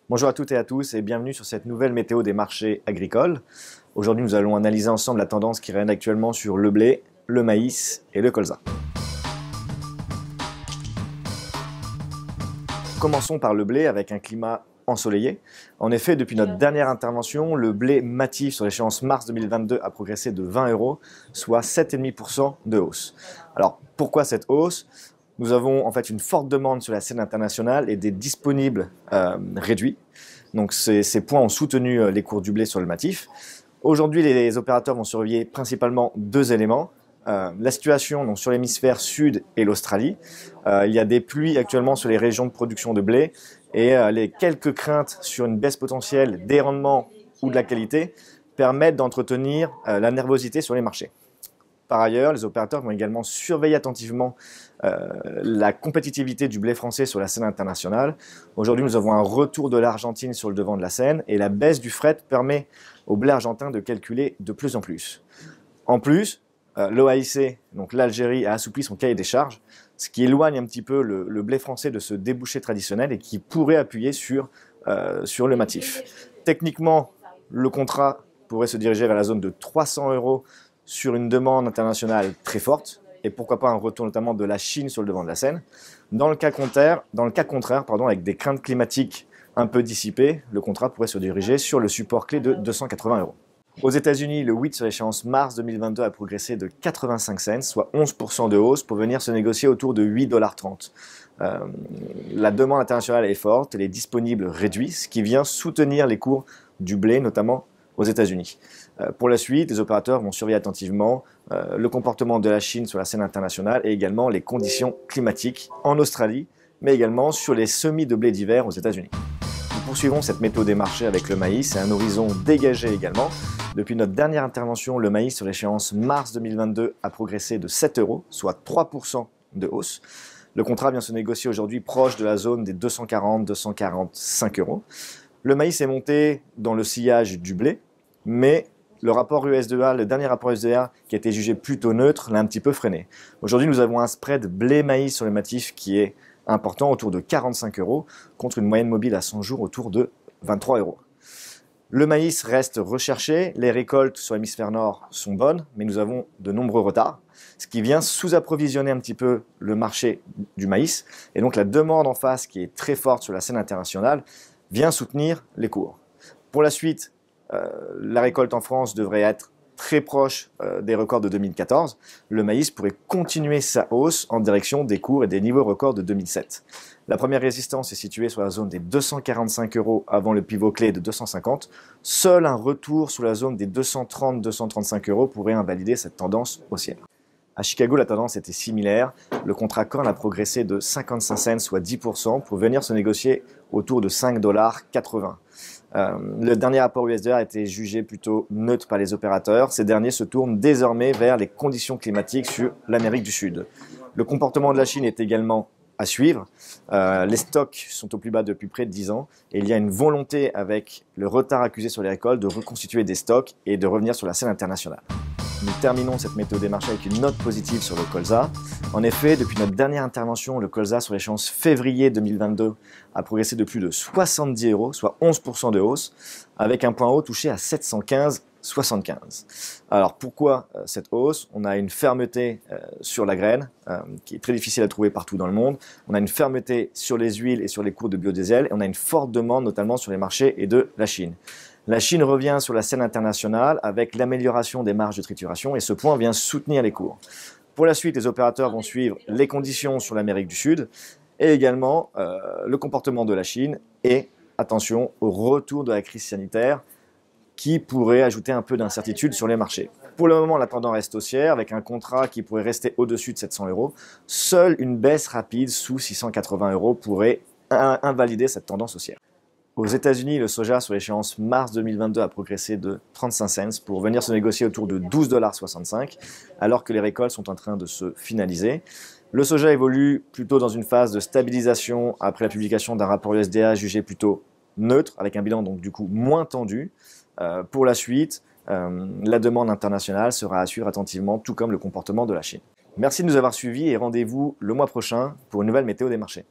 Bonjour à toutes et à tous et bienvenue sur cette nouvelle météo des marchés agricoles. Aujourd'hui, nous allons analyser ensemble la tendance qui règne actuellement sur le blé, le maïs et le colza. Commençons par le blé avec un climat ensoleillé. En effet, depuis notre dernière intervention, le blé matif sur l'échéance mars 2022 a progressé de 20 €, soit 7,5% de hausse. Alors, pourquoi cette hausse ? Nous avons en fait une forte demande sur la scène internationale et des disponibles réduits. Donc ces points ont soutenu les cours du blé sur le matif. Aujourd'hui, les opérateurs vont surveiller principalement deux éléments. La situation donc, sur l'hémisphère sud et l'Australie. Il y a des pluies actuellement sur les régions de production de blé et les quelques craintes sur une baisse potentielle des rendements ou de la qualité permettent d'entretenir la nervosité sur les marchés. Par ailleurs, les opérateurs vont également surveiller attentivement la compétitivité du blé français sur la scène internationale. Aujourd'hui, nous avons un retour de l'Argentine sur le devant de la scène et la baisse du fret permet au blé argentin de calculer de plus en plus. En plus, l'OAIC, donc l'Algérie, a assoupli son cahier des charges, ce qui éloigne un petit peu le blé français de ce débouché traditionnel et qui pourrait appuyer sur le matif. Techniquement, le contrat pourrait se diriger vers la zone de 300 € sur une demande internationale très forte, et pourquoi pas un retour notamment de la Chine sur le devant de la scène. Dans le cas contraire, avec des craintes climatiques un peu dissipées, le contrat pourrait se diriger sur le support clé de 280 €. Aux États-Unis, le wheat sur l'échéance mars 2022 a progressé de 85 cents, soit 11% de hausse, pour venir se négocier autour de 8,30 $. La demande internationale est forte, elle est disponible réduite, ce qui vient soutenir les cours du blé, notamment aux États-Unis. Pour la suite, les opérateurs vont surveiller attentivement le comportement de la Chine sur la scène internationale et également les conditions climatiques en Australie, mais également sur les semis de blé d'hiver aux États-Unis. Nous poursuivons cette méthode des marchés avec le maïs et un horizon dégagé également. Depuis notre dernière intervention, le maïs sur l'échéance mars 2022 a progressé de 7 €, soit 3% de hausse. Le contrat vient se négocier aujourd'hui proche de la zone des 240-245 €. Le maïs est monté dans le sillage du blé, mais le dernier rapport USDA qui a été jugé plutôt neutre l'a un petit peu freiné. Aujourd'hui, nous avons un spread blé-maïs sur le matif qui est important, autour de 45 €, contre une moyenne mobile à 100 jours autour de 23 €. Le maïs reste recherché, les récoltes sur l'hémisphère nord sont bonnes, mais nous avons de nombreux retards, ce qui vient sous-approvisionner un petit peu le marché du maïs, et donc la demande en face, qui est très forte sur la scène internationale, vient soutenir les cours. Pour la suite, la récolte en France devrait être très proche des records de 2014. Le maïs pourrait continuer sa hausse en direction des cours et des niveaux records de 2007. La première résistance est située sur la zone des 245 € avant le pivot clé de 250. Seul un retour sous la zone des 230-235 € pourrait invalider cette tendance haussière. À Chicago, la tendance était similaire. Le contrat corn a progressé de 55 cents, soit 10%, pour venir se négocier autour de 5,80 $. Le dernier rapport USDA a été jugé plutôt neutre par les opérateurs. Ces derniers se tournent désormais vers les conditions climatiques sur l'Amérique du Sud. Le comportement de la Chine est également à suivre. Les stocks sont au plus bas depuis près de 10 ans et il y a une volonté, avec le retard accusé sur les récoltes, de reconstituer des stocks et de revenir sur la scène internationale. Nous terminons cette méthode des marchés avec une note positive sur le colza. En effet, depuis notre dernière intervention, le colza sur l'échéance février 2022 a progressé de plus de 70 €, soit 11% de hausse, avec un point haut touché à 715,75 €. Alors pourquoi cette hausse ? On a une fermeté sur la graine, qui est très difficile à trouver partout dans le monde. On a une fermeté sur les huiles et sur les cours de biodiesel. Et on a une forte demande, notamment sur les marchés et de la Chine. La Chine revient sur la scène internationale avec l'amélioration des marges de trituration et ce point vient soutenir les cours. Pour la suite, les opérateurs vont suivre les conditions sur l'Amérique du Sud et également le comportement de la Chine et, attention, au retour de la crise sanitaire qui pourrait ajouter un peu d'incertitude sur les marchés. Pour le moment, la tendance reste haussière avec un contrat qui pourrait rester au-dessus de 700 €. Seule une baisse rapide sous 680 € pourrait invalider cette tendance haussière. Aux États-Unis, le soja sur l'échéance mars 2022 a progressé de 35 cents pour venir se négocier autour de 12,65 $, alors que les récoltes sont en train de se finaliser. Le soja évolue plutôt dans une phase de stabilisation après la publication d'un rapport USDA jugé plutôt neutre, avec un bilan donc du coup moins tendu. Pour la suite, la demande internationale sera à suivre attentivement, tout comme le comportement de la Chine. Merci de nous avoir suivis et rendez-vous le mois prochain pour une nouvelle météo des marchés.